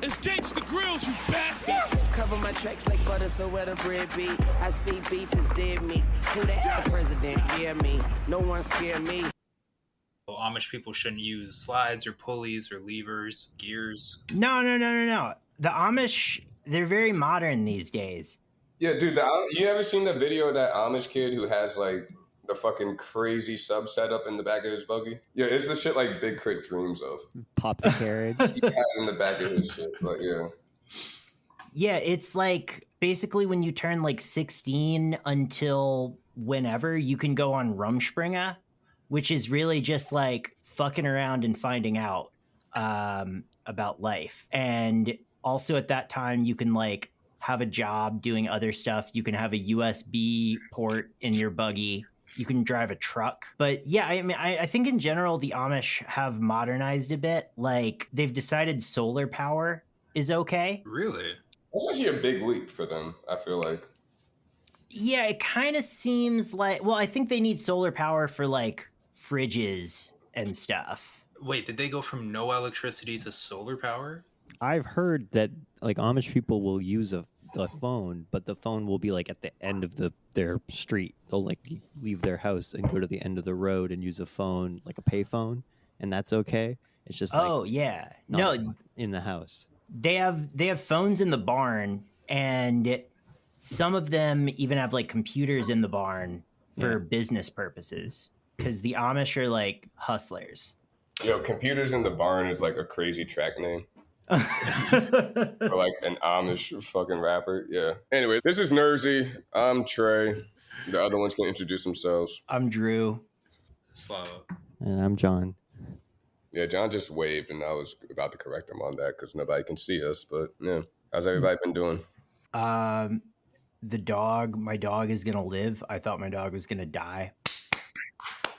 It's Gangsta Grills, you bastard! Cover my tracks like butter, so where the bread be. I see beef is dead meat. Who that the president? Yeah, me. No one scare me. Amish people shouldn't use slides or pulleys or levers, gears. No. The Amish, they're very modern these days. Yeah, dude, you ever seen the video of that Amish kid who has like the fucking crazy sub setup in the back of his buggy? Yeah, it's the shit like Big Crit dreams of. Pop the carriage. He had it in the back of his shit, but yeah. Yeah, it's like basically when you turn like 16 until whenever, you can go on Rumspringa, which is really just like fucking around and finding out about life. And also at that time, you can like have a job doing other stuff. You can have a USB port in your buggy. You can drive a truck. But yeah, I mean, I think in general, the Amish have modernized a bit. Like they've decided solar power is okay. Really? That's actually a big leap for them, I feel like. Yeah, it kind of seems like, well, I think they need solar power for like fridges and stuff. Wait, did they go from no electricity to solar power? I've heard that like Amish people will use a phone, but the phone will be like at the end of their street. They'll like leave their house and go to the end of the road and use a phone, like a payphone, and that's okay. It's just like, yeah, no, in the house. They have phones in the barn, and some of them even have like computers in the barn for business purposes, because the Amish are like hustlers. Yo, computers in the barn is like a crazy track name. Or like an Amish fucking rapper. Yeah. Anyway, this is Nersey. I'm Trey. The other ones can introduce themselves. I'm Drew. Slava. And I'm John. Yeah, John just waved, and I was about to correct him on that because nobody can see us. But yeah, how's everybody been doing? My dog is gonna live. I thought my dog was gonna die.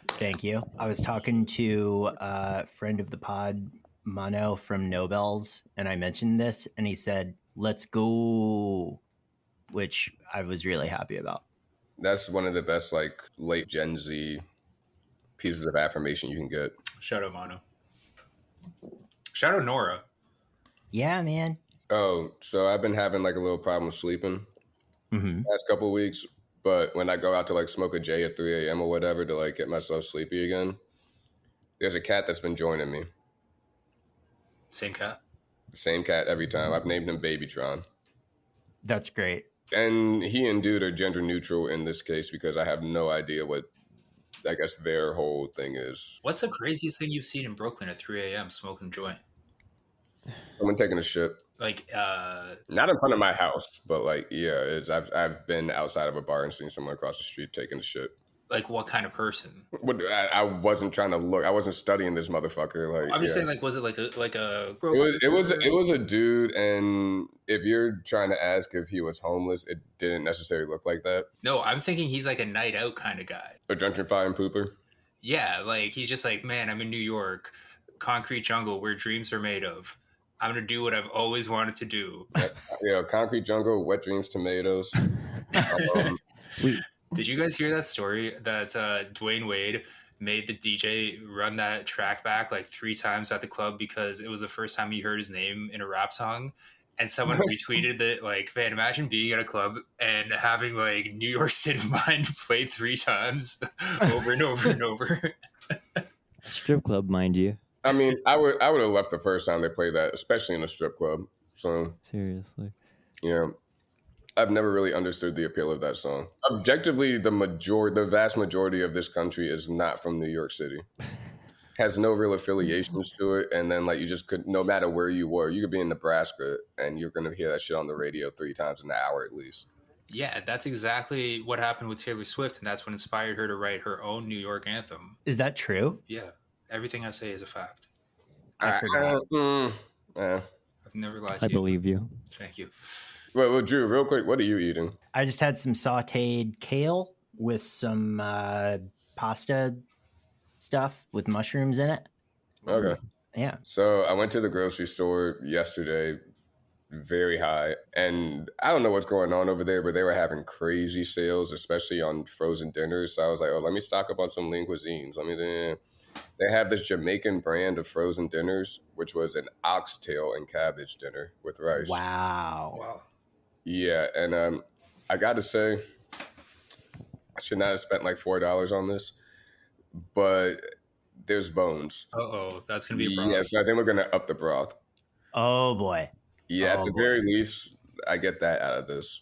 Thank you. I was talking to a friend of the pod, Mano from Nobels, and I mentioned this, and he said, "Let's go," which I was really happy about. That's one of the best like late Gen Z pieces of affirmation you can get. Shout out Mono. Shout out Nora. Yeah, man. Oh, so I've been having like a little problem sleeping last couple of weeks, but when I go out to like smoke a J at 3 a.m. or whatever to like get myself sleepy again, there's a cat that's been joining me. Same cat? Same cat every time. I've named him Babytron. That's great. And he and dude are gender neutral in this case because I have no idea what, I guess, their whole thing is. What's the craziest thing you've seen in Brooklyn at 3 a.m. smoking joint? Someone taking a shit. Like, not in front of my house, but like, yeah, I've been outside of a bar and seen someone across the street taking a shit. Like, what kind of person? I wasn't trying to look. I wasn't studying this motherfucker. Like, I'm just saying, like, was it like a? It was a dude, and if you're trying to ask if he was homeless, it didn't necessarily look like that. No, I'm thinking he's like a night out kind of guy. A gentrifying pooper. Yeah, like he's just like, man, I'm in New York, concrete jungle where dreams are made of. I'm gonna do what I've always wanted to do. Yeah, concrete jungle, wet dreams, tomatoes. Did you guys hear that story that Dwayne Wade made the DJ run that track back like 3 times at the club because it was the first time he heard his name in a rap song? And someone retweeted that, like, man, imagine being at a club and having like New York State of Mind played 3 times over and over and over. Strip club, mind you. I mean, I would have left the first time they played that, especially in a strip club. So seriously, yeah. I've never really understood the appeal of that song. Objectively, the vast majority of this country is not from New York City. Has no real affiliations to it. And then, like, you just could, no matter where you were, you could be in Nebraska and you're going to hear that shit on the radio 3 times an hour at least. Yeah, that's exactly what happened with Taylor Swift. And that's what inspired her to write her own New York anthem. Is that true? Yeah. Everything I say is a fact. I forgot. I've never lied to you. I believe you. Thank you. Well, Drew, real quick, what are you eating? I just had some sauteed kale with some pasta stuff with mushrooms in it. Okay. Yeah. So I went to the grocery store yesterday, very high, and I don't know what's going on over there, but they were having crazy sales, especially on frozen dinners. So I was like, oh, let me stock up on some lean cuisines. They have this Jamaican brand of frozen dinners, which was an oxtail and cabbage dinner with rice. Wow. Wow. Yeah, and I got to say, I should not have spent like $4 on this, but there's bones. Uh-oh, that's going to be a problem. Yeah, so I think we're going to up the broth. Oh boy. Yeah, Oh, at the boy. very least, I get that out of this.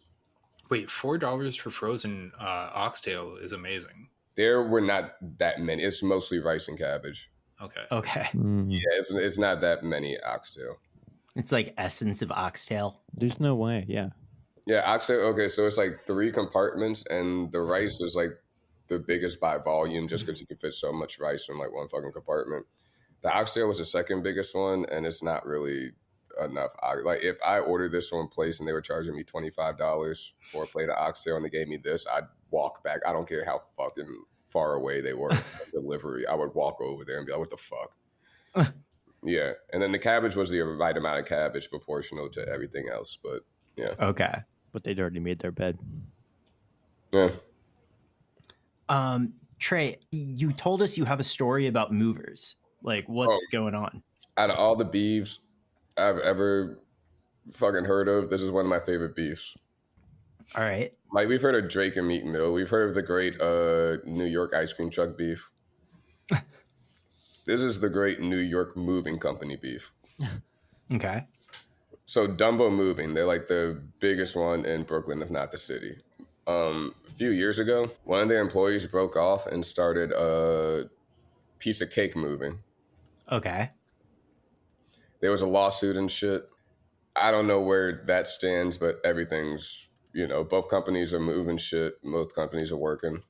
Wait, $4 for frozen oxtail is amazing. There were not that many. It's mostly rice and cabbage. Okay. Okay. Yeah, it's not that many oxtail. It's like essence of oxtail. There's no way. Yeah. Yeah, oxtail. Okay, so it's like 3 compartments, and the rice is like the biggest by volume, just because you can fit so much rice in like one fucking compartment. The oxtail was the second biggest one, and it's not really enough. Like if I ordered this one place and they were charging me $25 for a plate of oxtail and they gave me this, I'd walk back. I don't care how fucking far away they were from delivery. I would walk over there and be like, what the fuck? Yeah. And then the cabbage was the right amount of cabbage proportional to everything else. But yeah. Okay. But they'd already made their bed. Yeah. Trey, you told us you have a story about movers. Like, what's going on? Out of all the beefs I've ever fucking heard of, this is one of my favorite beefs. All right. Like, we've heard of Drake and Meat Mill. We've heard of the great New York ice cream truck beef. This is the great New York moving company beef. Okay. So Dumbo Moving, they're like the biggest one in Brooklyn, if not the city. A few years ago, one of their employees broke off and started a piece of cake moving. Okay. There was a lawsuit and shit. I don't know where that stands, but everything's, both companies are moving shit. Both companies are working.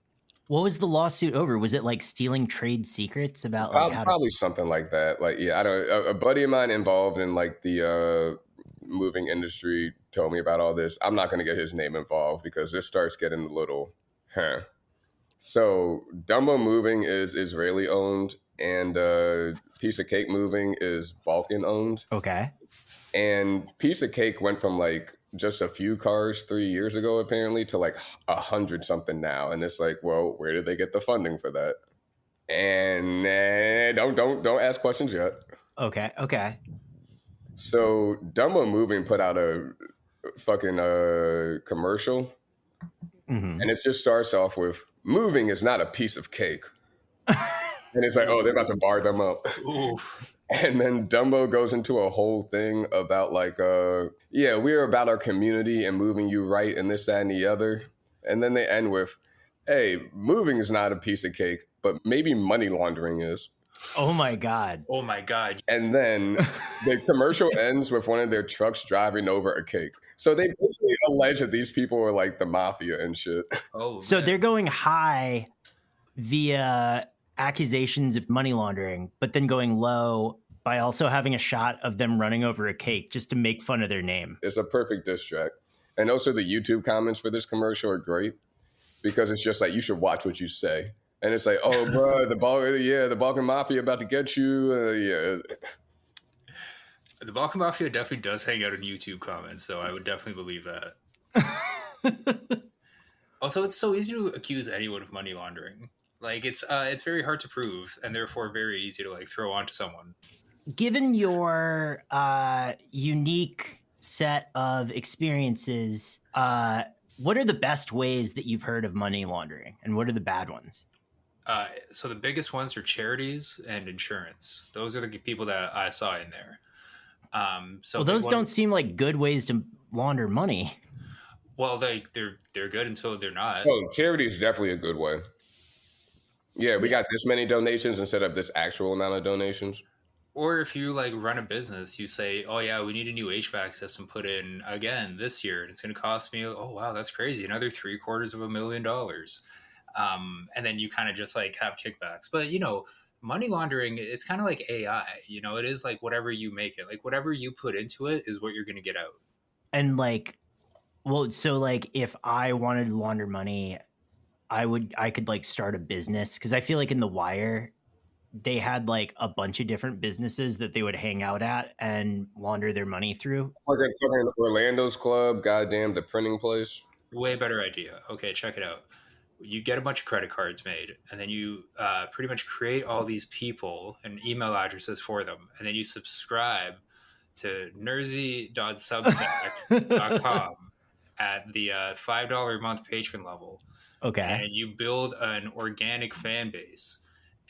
What was the lawsuit over? Was it like stealing trade secrets about probably something like that? Like, yeah, I don't. A buddy of mine involved in like the moving industry told me about all this. I'm not going to get his name involved because this starts getting a little, So Dumbo Moving is Israeli owned, and Piece of Cake Moving is Balkan owned. Okay. And Piece of Cake went from like just a few cars 3 years ago, apparently, to like 100 something now. And it's like, well, where did they get the funding for that? And don't ask questions yet. Okay. So Dumbo Moving put out a fucking commercial, and it just starts off with, "Moving is not a piece of cake." And it's like, oh, they're about to bar them up. Ooh. And then Dumbo goes into a whole thing about like, we're about our community and moving you right and this, that, and the other. And then they end with, hey, moving is not a piece of cake, but maybe money laundering is. Oh my God. Oh my God. And then the commercial ends with one of their trucks driving over a cake. So they basically allege that these people are like the mafia and shit. Oh, So man. they're going high via accusations of money laundering, but then going low by also having a shot of them running over a cake just to make fun of their name. It's a perfect diss track. And also the YouTube comments for this commercial are great because it's just like, you should watch what you say. And it's like, oh, bro, the Balkan Mafia about to get you. Yeah. The Balkan Mafia definitely does hang out in YouTube comments, so I would definitely believe that. Also, it's so easy to accuse anyone of money laundering. Like, it's very hard to prove, and therefore very easy to like throw onto someone. Given your unique set of experiences, what are the best ways that you've heard of money laundering, and what are the bad ones? So the biggest ones are charities and insurance. Those are the people that I saw in there. So those don't seem like good ways to launder money. Well, they're good until they're not. Oh, charity is definitely a good way. Yeah, we got this many donations instead of this actual amount of donations. Or if you like run a business, you say, oh yeah, we need a new HVAC system put in again this year. And it's going to cost me, oh wow, that's crazy. Another $750,000. And then you kind of just like have kickbacks. But money laundering, it's kind of like AI, it is like whatever you make it, like whatever you put into it is what you're going to get out. And like, so like if I wanted to launder money, I could like start a business, because I feel like in The Wire they had like a bunch of different businesses that they would hang out at and launder their money through. Fucking Orlando's Club, goddamn, the printing place. Way better idea. Okay, check it out. you get a bunch of credit cards made, and then you pretty much create all these people and email addresses for them, and then you subscribe to nerzy.substack.com at the $5 a month patron level. Okay. And you build an organic fan base,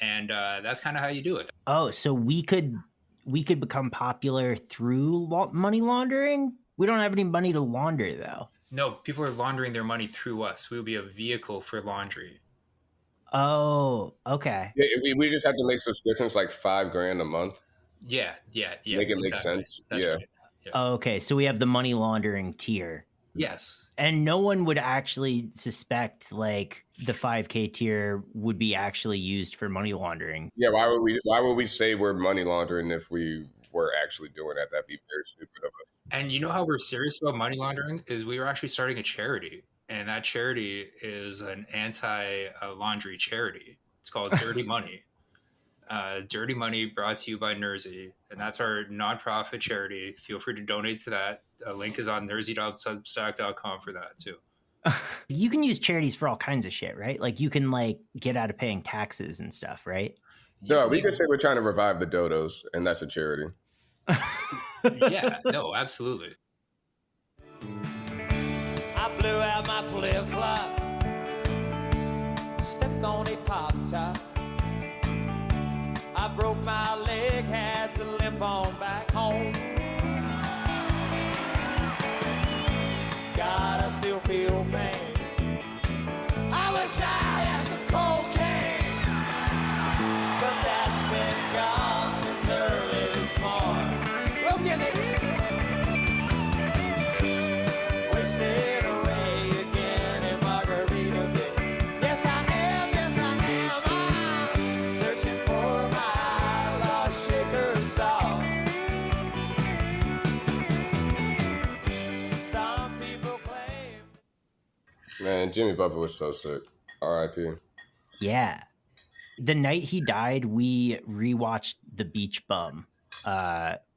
and that's kind of how you do it. Oh, so we could become popular through money laundering? We don't have any money to launder, though. No, people are laundering their money through us. We will be a vehicle for laundry. Oh, okay. Yeah, we just have to make subscriptions like $5,000 a month. Yeah. Make it make sense. That's yeah. right. Okay, so we have the money laundering tier. Yes. And no one would actually suspect like the 5K tier would be actually used for money laundering. Yeah, why would we say we're money laundering if we were actually doing that? That'd be very stupid of us. And you know how we're serious about money laundering is we were actually starting a charity, and that charity is an anti-laundry charity. It's called Dirty Money. Dirty Money brought to you by Nerzy, and that's our nonprofit charity. Feel free to donate to that. A link is on nerzy.substack.com for that too. You can use charities for all kinds of shit, right? Like you can like get out of paying taxes and stuff, right? No, we could say we're trying to revive the dodos, and that's a charity. Yeah, no, absolutely. I blew out my flip-flop, stepped on a pop-top. I broke my leg, had to limp on back home. God, I still feel pain. I wish I had some cocaine, but that's been gone since early this morning. We'll get it. Wasted away again in Margaritaville. Yes, I am. I'm searching for my lost shaker song. Some people claim. Man, Jimmy Buffett was so sick. R.I.P. Yeah. The night he died, we rewatched The Beach Bum,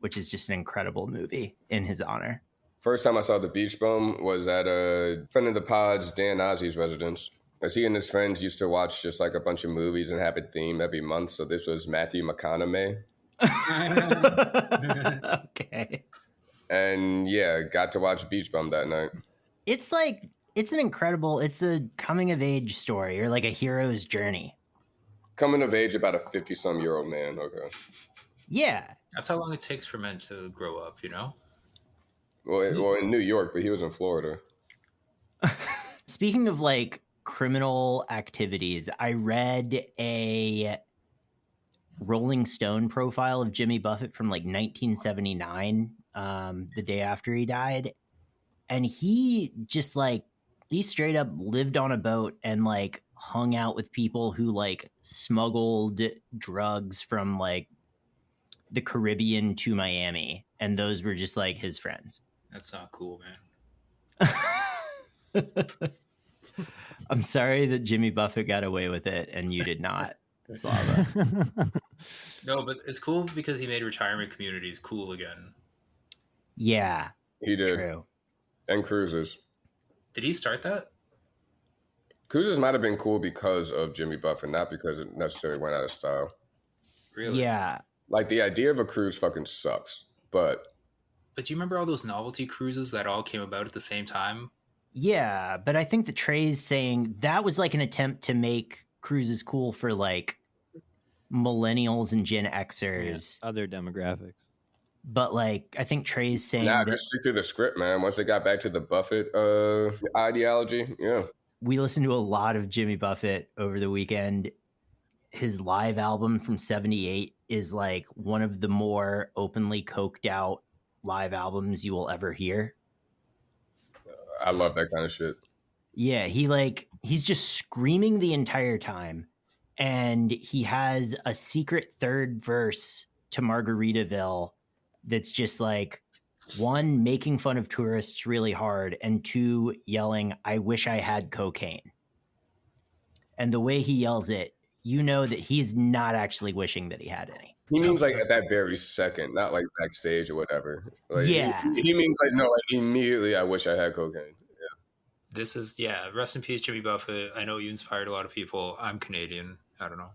which is just an incredible movie in his honor. First time I saw The Beach Bum was at a friend of the pod's, Dan Ozzy's residence. As he and his friends used to watch just like a bunch of movies and have a theme every month. So this was Matthew McConaughey. Okay. And yeah, got to watch Beach Bum that night. It's like, it's a coming of age story or like a hero's journey. Coming of age about a 50-some-year-old man. Okay. Yeah. That's how long it takes for men to grow up, you know? Well, in New York, but he was in Florida. Speaking of like criminal activities, I read a Rolling Stone profile of Jimmy Buffett from like 1979, the day after he died. And he just like, he straight up lived on a boat and like hung out with people who like smuggled drugs from like the Caribbean to Miami. And those were just like his friends. That's not cool, man. I'm sorry that Jimmy Buffett got away with it and you did not, Slava. No, but it's cool because he made retirement communities cool again. Yeah, He did. true. And cruises. Did he start that? Cruises might have been cool because of Jimmy Buffett, not because it necessarily went out of style. Really? Yeah. Like, the idea of a cruise fucking sucks. But do you remember all those novelty cruises that all came about at the same time? Yeah, but I think the Trey's saying that was like an attempt to make cruises cool for like millennials and Gen Xers. Other demographics. But like, I think Trey's saying nah, that just stick to the script, man. Once they got back to the Buffett ideology, yeah. we listened to a lot of Jimmy Buffett over the weekend. His live album from 78 is like one of the more openly coked out live albums you will ever hear. I love that kind of shit. Yeah, he's just screaming the entire time. And he has a secret third verse to Margaritaville that's just like, one, making fun of tourists really hard, and two, yelling, "I wish I had cocaine." And the way he yells it, you know that he's not actually wishing that he had any. He means like at that very second, not like backstage or whatever. Like, Yeah. He means like, no, like immediately, I wish I had cocaine. Yeah. This is, yeah, rest in peace, Jimmy Buffett. I know you inspired a lot of people. I'm Canadian. I don't know.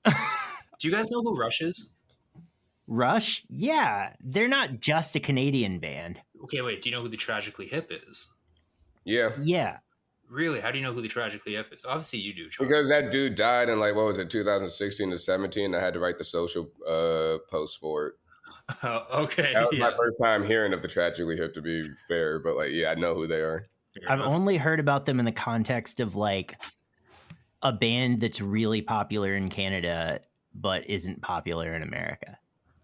Do you guys know who Rush is? Rush? Yeah, they're not just a Canadian band. Okay, wait. Do you know who the Tragically Hip is? Yeah. Yeah. Really? How do you know who the Tragically Hip is? Obviously, you do, Charlie. Because that dude died in, like, what was it, 2016 to 17? I had to write the social post for it. Okay. That was my first time hearing of the Tragically Hip, to be fair. But, like, yeah, I know who they are. I've only heard about them in the context of, like, a band that's really popular in Canada but isn't popular in America.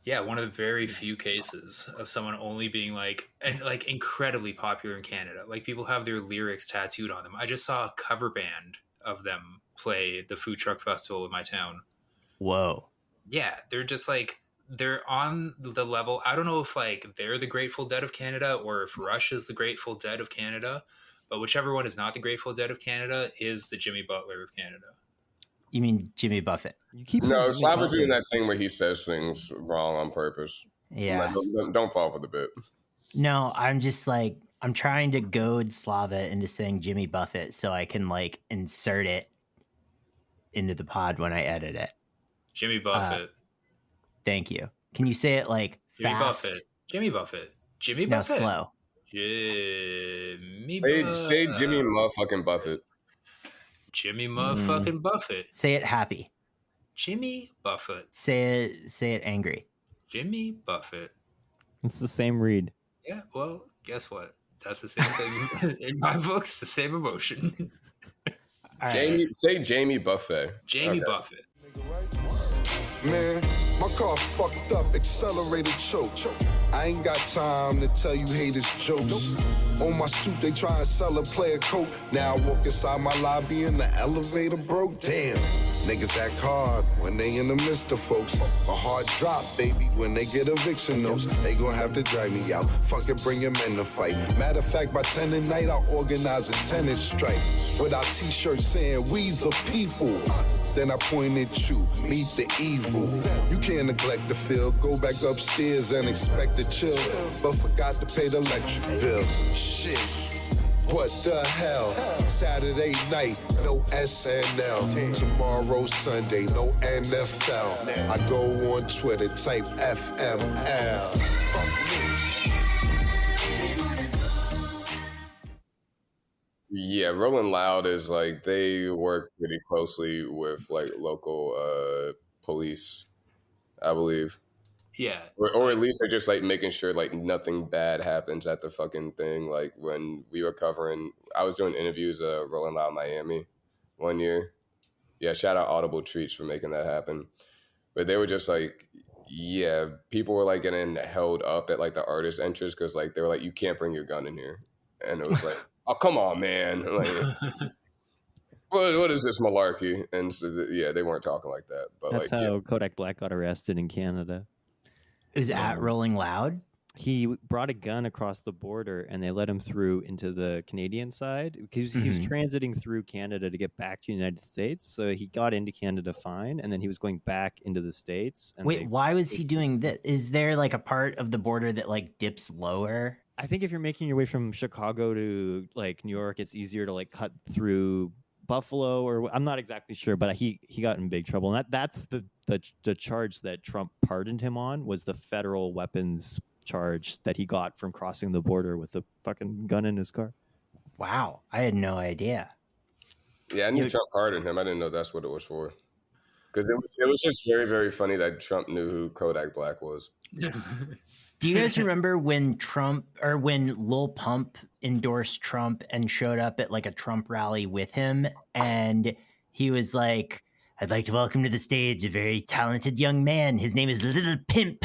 Yeah, one of the very few cases of someone only being like, and like incredibly popular in Canada. Like people have their lyrics tattooed on them. I just saw a cover band of them play the food truck festival in my town. Whoa. Yeah, they're just like, they're on the level. I don't know if like they're the Grateful Dead of Canada or if Rush is the Grateful Dead of Canada, but whichever one is not the Grateful Dead of Canada is the Jimmy Butler of Canada. You mean Jimmy Buffett? You keep No, saying Slava's Jimmy doing that thing where he says things wrong on purpose. Yeah. Like, don't fall for the bit. No, I'm just like, I'm trying to goad Slava into saying Jimmy Buffett so I can like insert it into the pod when I edit it. Jimmy Buffett. Thank you. Can you say it like Jimmy fast? Buffett. Jimmy Buffett. Jimmy Now Buffett. slow. Jimmy Say Jimmy motherfucking Buffett. Jimmy motherfucking Buffett. Say it happy. Jimmy Buffett. Say it angry. Jimmy Buffett. It's the same read. Yeah, well, guess what? That's the same thing in my books, the same emotion. All right. Say Jamie Buffett. Jamie Okay. Buffett. Man, my car fucked up, accelerated choke. I ain't got time to tell you haters jokes. On my stoop, they try and sell a player coat. Now I walk inside my lobby and the elevator broke. Damn, niggas act hard when they in the midst of folks. A hard drop, baby, when they get eviction notes. They gon' have to drag me out. Fuck it, bring him in the fight. Matter of fact, by 10 at night, I organize a tennis strike. With our t-shirts saying, we the people. Then I point at you, meet the evil. You can't neglect the field, go back upstairs and expect to chill. But forgot to pay the electric bill. Shit, what the hell? Saturday night, no SNL. Tomorrow Sunday, no NFL. I go on Twitter, type FML. Yeah, Rolling Loud is like, they work pretty closely with like local police, I believe. Yeah. Or at least they're just like making sure like nothing bad happens at the fucking thing. Like when we were covering, I was doing interviews Rolling Loud Miami one year. Yeah, shout out Audible Treats for making that happen. But they were just like, yeah, people were like getting held up at like the artist entrance because like they were like, you can't bring your gun in here. And it was like, oh, come on, man. Like, what is this malarkey? And so, yeah, they weren't talking like that. But That's like, how yeah. Kodak Black got arrested in Canada. Is at Rolling Loud? He brought a gun across the border and they let him through into the Canadian side because he was transiting through Canada to get back to the United States. So he got into Canada fine and then he was going back into the States. And Wait, why was he doing that? Is there like a part of the border that like dips lower? I think if you're making your way from Chicago to like New York, it's easier to like cut through Buffalo, or I'm not exactly sure, but he got in big trouble. And that's the charge that Trump pardoned him on, was the federal weapons charge that he got from crossing the border with a fucking gun in his car. Wow, I had no idea. Yeah, I knew Trump pardoned him. I didn't know that's what it was for. Because it was just very, very funny that Trump knew who Kodak Black was. Do you guys remember when Lil Pump endorsed Trump and showed up at like a Trump rally with him? And he was like, I'd like to welcome to the stage a very talented young man. His name is Little Pimp.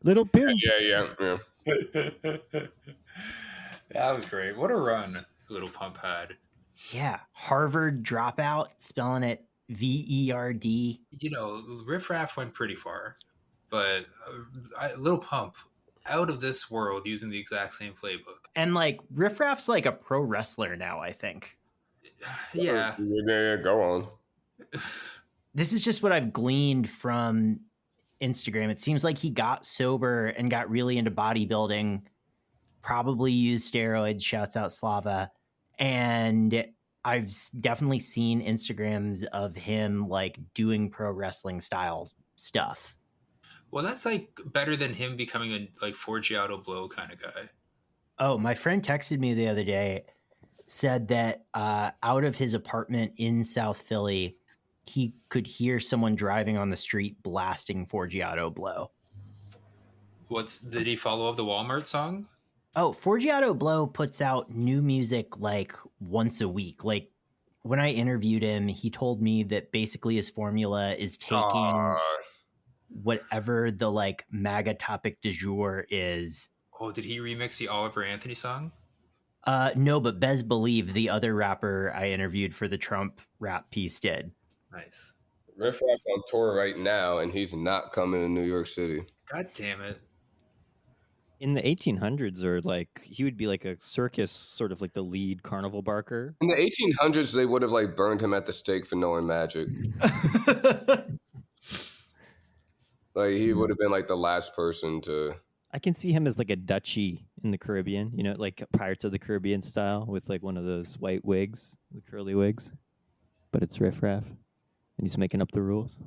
Little Pimp. Yeah. That was great. What a run Little Pump had. Yeah. Harvard dropout, spelling it VERD. You know, Riff Raff went pretty far, but Little Pump, out of this world, using the exact same playbook. And like Riff Raff's like a pro wrestler now, I think. Yeah. Yeah, go on. This is just what I've gleaned from Instagram. It seems like he got sober and got really into bodybuilding, probably used steroids, shouts out Slava, And I've definitely seen Instagrams of him like doing pro wrestling style stuff. Well, that's like better than him becoming a like Forgiato Blow kind of guy. Oh, my friend texted me the other day, said that out of his apartment in South Philly, he could hear someone driving on the street blasting Forgiato Blow. Did he follow up the Walmart song? Oh, Forgiato Blow puts out new music like once a week. Like when I interviewed him, he told me that basically his formula is taking whatever the like MAGA topic du jour is. Oh, did he remix the Oliver Anthony song? No, but Bez Believe, the other rapper I interviewed for the Trump rap piece, did. Nice. Riff Raff's on tour right now, and he's not coming to New York City. God damn it. In the 1800s, or like he would be like a circus, sort of like the lead carnival barker. In the 1800s, they would have like burned him at the stake for knowing magic. Like he would have been like the last person to. I can see him as like a duchy in the Caribbean, you know, like Pirates of the Caribbean style with like one of those white wigs, the curly wigs. But it's Riff Raff, and he's making up the rules.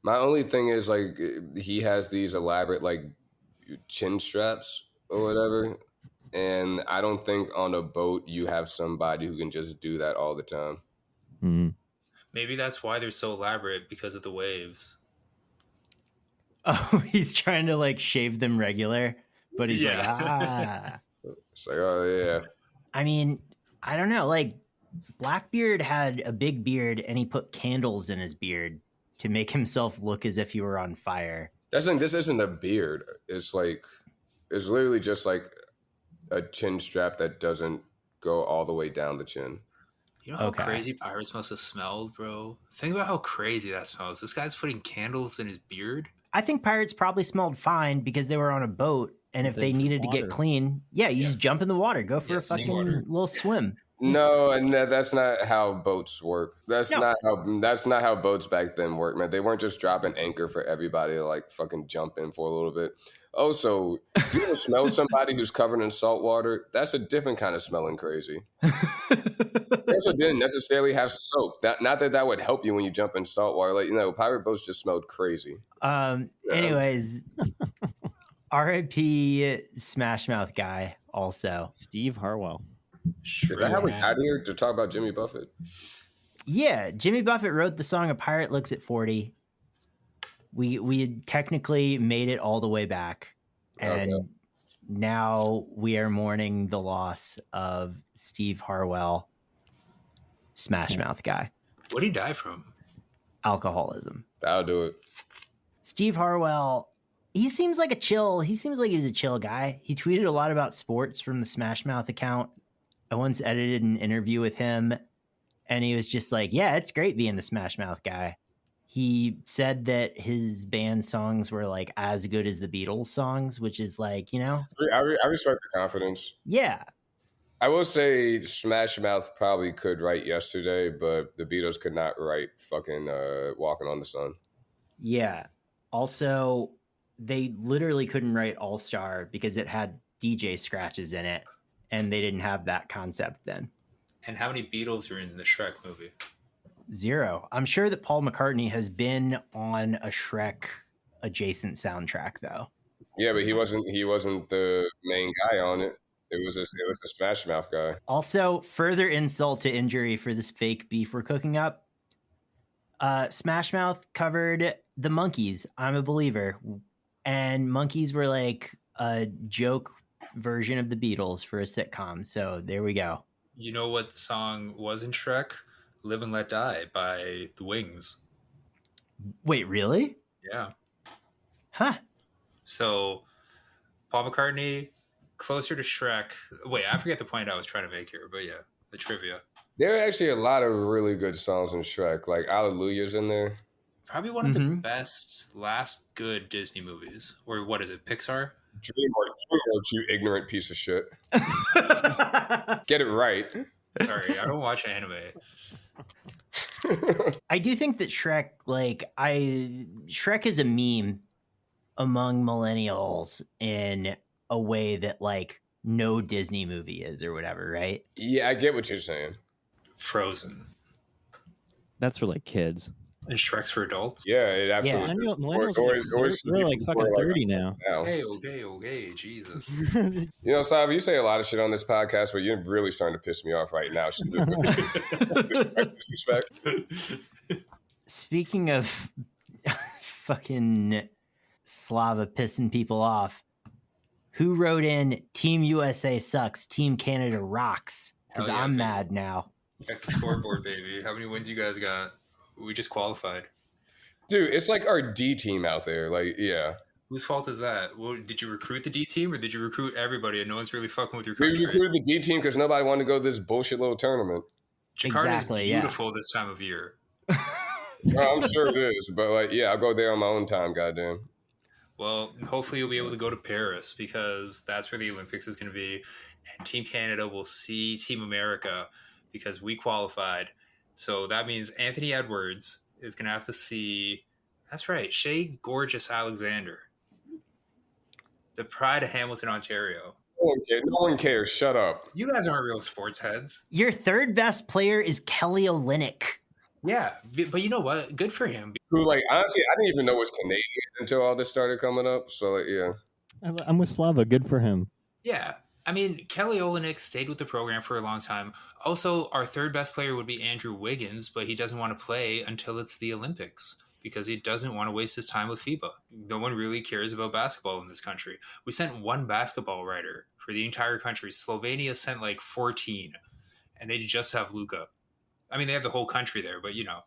My only thing is like he has these elaborate like chin straps or whatever, and I don't think on a boat you have somebody who can just do that all the time. Mm-hmm. Maybe that's why they're so elaborate, because of the waves. Oh, he's trying to like shave them regular, but he's like, It's like, oh yeah. I mean, I don't know. Like Blackbeard had a big beard and he put candles in his beard to make himself look as if he were on fire. That's like, this isn't a beard. It's literally just like a chin strap that doesn't go all the way down the chin. You know how crazy Pirates must have smelled, bro? Think about how crazy that smells. This guy's putting candles in his beard. I think Pirates probably smelled fine because they were on a boat, and if they needed to get clean, you just jump in the water, go for a fucking little swim. No, and that's not how boats work. That's not how boats back then work, man. They weren't just dropping anchor for everybody to like fucking jump in for a little bit. Also, you ever smell somebody who's covered in salt water? That's a different kind of smelling crazy. They also didn't necessarily have soap. Not that would help you when you jump in salt water. Like, you know, pirate boats just smelled crazy. Anyways, R.I.P. Smash Mouth guy also. Steve Harwell. Is that how we got here to talk about Jimmy Buffett? Yeah, Jimmy Buffett wrote the song "A Pirate Looks at 40." We had technically made it all the way back, and now we are mourning the loss of Steve Harwell, Smash Mouth guy. What did he die from? Alcoholism. That'll do it. Steve Harwell, he seems like he was a chill guy. He tweeted a lot about sports from the Smash Mouth account. I once edited an interview with him, and he was just like, yeah, it's great being the Smash Mouth guy. He said that his band songs were like as good as the Beatles songs, which is like, you know. I respect the confidence. Yeah. I will say Smash Mouth probably could write Yesterday, but the Beatles could not write fucking Walking on the Sun. Yeah. Also, they literally couldn't write All Star because it had DJ scratches in it, and they didn't have that concept then. And how many Beatles are in the Shrek movie? 0. I'm sure that Paul McCartney has been on a Shrek adjacent soundtrack, though. Yeah, but he wasn't the main guy on it. It was a Smash Mouth guy. Also, further insult to injury for this fake beef we're cooking up. Smash Mouth covered the Monkees, I'm a Believer, and Monkees were like a joke version of the Beatles for a sitcom. So there we go. You know what song was in Shrek? Live and Let Die by The Wings. Wait, really? Yeah. Huh. So Paul McCartney, closer to Shrek. Wait, I forget the point I was trying to make here, but yeah, the trivia. There are actually a lot of really good songs in Shrek, like Hallelujah's in there. Probably one of the best last good Disney movies. Or what is it, Pixar? DreamWorks, you ignorant piece of shit. Get it right. Sorry, I don't watch anime. I do think that Shrek is a meme among millennials in a way that like no Disney movie is or whatever, right? Yeah, I get what you're saying. Frozen. That's for like kids. And Shrek's for adults. Yeah, it absolutely. Millennials they're like fucking 30 now. Okay, Jesus. You know, Slava, you say a lot of shit on this podcast, but you're really starting to piss me off right now. Disrespect. Speaking of fucking Slava pissing people off, who wrote in Team USA sucks, Team Canada rocks? Because I'm baby. mad now. Check the scoreboard, baby. How many wins you guys got? We just qualified. Dude, it's like our D team out there. Like, yeah. Whose fault is that? Well, did you recruit the D team or did you recruit everybody and no one's really fucking with your We country? recruited the D team because nobody wanted to go to this bullshit little tournament. Jakarta Exactly, is beautiful this time of year. Well, I'm sure it is, but like, yeah, I'll go there on my own time, goddamn. Well, hopefully you'll be able to go to Paris because that's where the Olympics is going to be. And Team Canada will see Team America because we qualified. So that means Anthony Edwards is going to have to see, that's right, Shea Gorgeous Alexander, the pride of Hamilton, Ontario. No one cares. Shut up. You guys aren't real sports heads. Your third best player is Kelly Olynyk. Yeah, but you know what? Good for him. Who, like, honestly, I didn't even know was Canadian until all this started coming up. So, like, yeah. I'm with Slava. Good for him. Yeah. I mean, Kelly Olynyk stayed with the program for a long time. Also, our third best player would be Andrew Wiggins, but he doesn't want to play until it's the Olympics because he doesn't want to waste his time with FIBA. No one really cares about basketball in this country. We sent one basketball writer for the entire country. Slovenia sent like 14, and they just have Luka. I mean, they have the whole country there, but you know.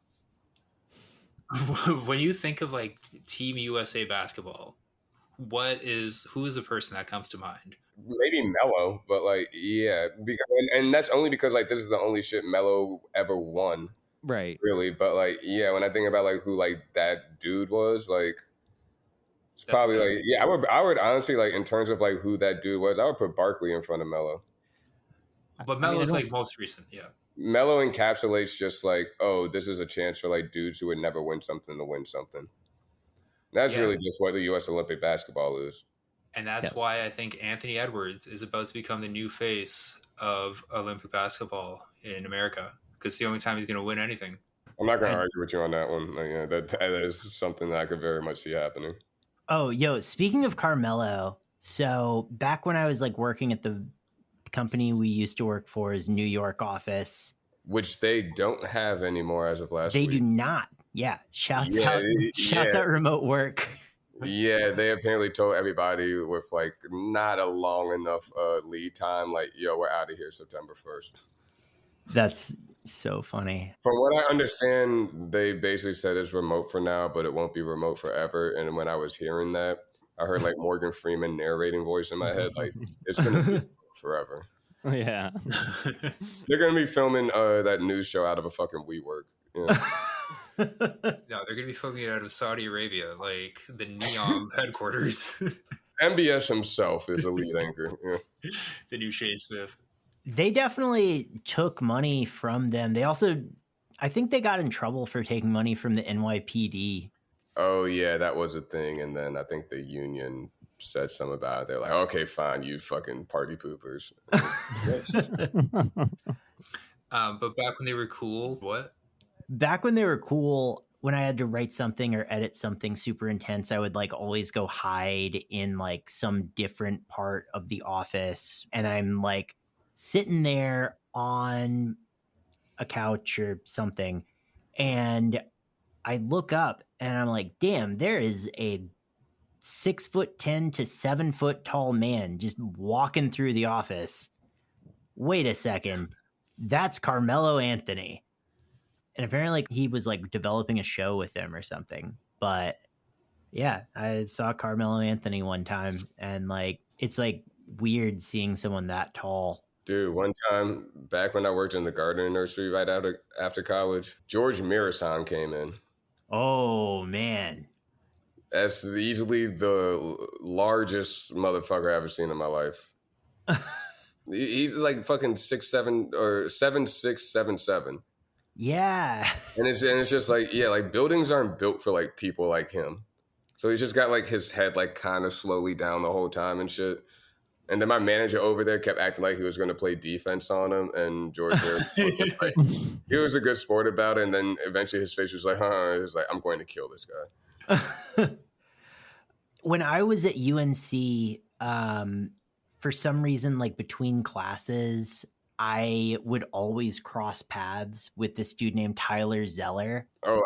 When you think of like Team USA basketball, who is the person that comes to mind? Maybe Melo, but like, yeah, because, and that's only because like this is the only shit Melo ever won, Right. really. But like, yeah, when I think about like who like that dude was, like, it's That's probably tough. like, yeah, I would honestly like in terms of like who that dude was, I would put Barkley in front of Melo. But Melo's like most recent, yeah. Melo encapsulates just like, oh, this is a chance for like dudes who would never win something to win something. That's Yeah. really just what the U.S. Olympic basketball is. And that's Yes. why I think Anthony Edwards is about to become the new face of Olympic basketball in America because it's the only time he's going to win anything. I'm not going to argue with you on that one. Like, yeah, that is something that I could very much see happening. Oh, yo, speaking of Carmelo, so back when I was like working at the company we used to work for, his New York office, Which they don't have anymore as of last they week. do not. Yeah, shouts Yeah, out remote work. Yeah, they apparently told everybody with like not a long enough lead time, like, yo, we're out of here September 1st. That's so funny. From what I understand, they basically said it's remote for now, but it won't be remote forever. And when I was hearing that, I heard like Morgan Freeman narrating voice in my head, like, it's going to be remote forever. Oh, yeah. They're going to be filming that news show out of a fucking WeWork. Yeah. No, they're going to be filming it out of Saudi Arabia, like the Neom headquarters. MBS himself is a lead anchor. Yeah. The new Shane Smith. They definitely took money from them. They also, I think they got in trouble for taking money from the NYPD. Oh, yeah, that was a thing. And then I think the union said something about it. They're like, okay, fine, you fucking party poopers. But back when they were cool, what? Back when they were cool, when I had to write something or edit something super intense, I would like always go hide in like some different part of the office. And I'm like sitting there on a couch or something. And I look up and I'm like, damn, there is a 6'10" to 7 foot tall man just walking through the office. Wait a second. That's Carmelo Anthony. And apparently he was like developing a show with them or something. But yeah, I saw Carmelo Anthony one time and like, it's like weird seeing someone that tall. Dude, one time back when I worked in the gardening nursery right after college, George Mirasan came in. Oh man. That's easily the largest motherfucker I've ever seen in my life. He's like fucking 6'7" or 7'6", 7'7". Yeah. And it's just like, yeah, like buildings aren't built for like people like him. So he's just got like his head like kind of slowly down the whole time and shit. And then my manager over there kept acting like he was going to play defense on him. And George Harrison was like, he was a good sport about it. And then eventually his face was like, huh? He was like, I'm going to kill this guy. When I was at UNC, for some reason, like between classes, I would always cross paths with this dude named Tyler Zeller. Oh,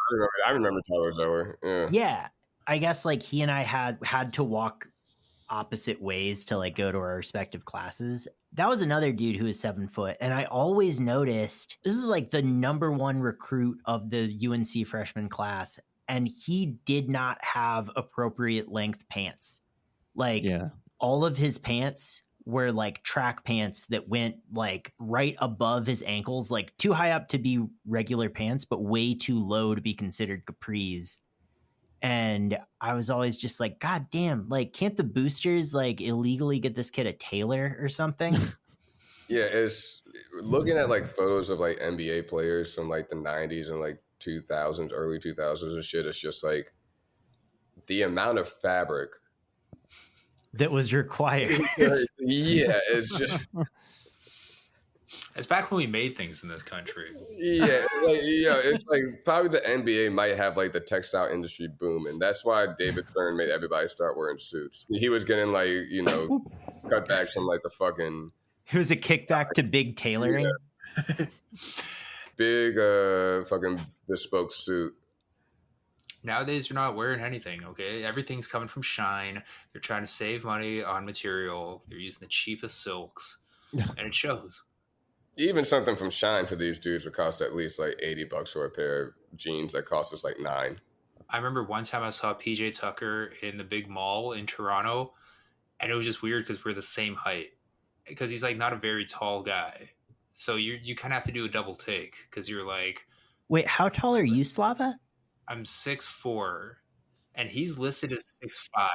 I remember Tyler Zeller. Yeah. Yeah. I guess like he and I had to walk opposite ways to like go to our respective classes. That was another dude who was 7 foot. And I always noticed this is like the number one recruit of the UNC freshman class. And he did not have appropriate length pants. Like all of his pants were like track pants that went like right above his ankles, like too high up to be regular pants, but way too low to be considered capris. And I was always just like, God damn, like, can't the boosters like illegally get this kid a tailor or something? Yeah, it's looking at like photos of like NBA players from like the 90s and like 2000s, early 2000s and shit. It's just like the amount of fabric that was required. Yeah, it's just. It's back when we made things in this country. Yeah, like, it's like probably the NBA might have like the textile industry boom, and that's why David Stern made everybody start wearing suits. He was getting like cutbacks from like the fucking. It was a kickback to big tailoring. Yeah. Big fucking bespoke suit. Nowadays, you're not wearing anything, okay? Everything's coming from Shine. They're trying to save money on material. They're using the cheapest silks, and it shows. Even something from Shine for these dudes would cost at least like $80 for a pair of jeans that cost us like $9. I remember one time I saw PJ Tucker in the big mall in Toronto, and it was just weird because we're the same height. Because he's like not a very tall guy. So you kind of have to do a double take because you're like... Wait, how tall are you, Slava? I'm 6'4", and he's listed as 6'5",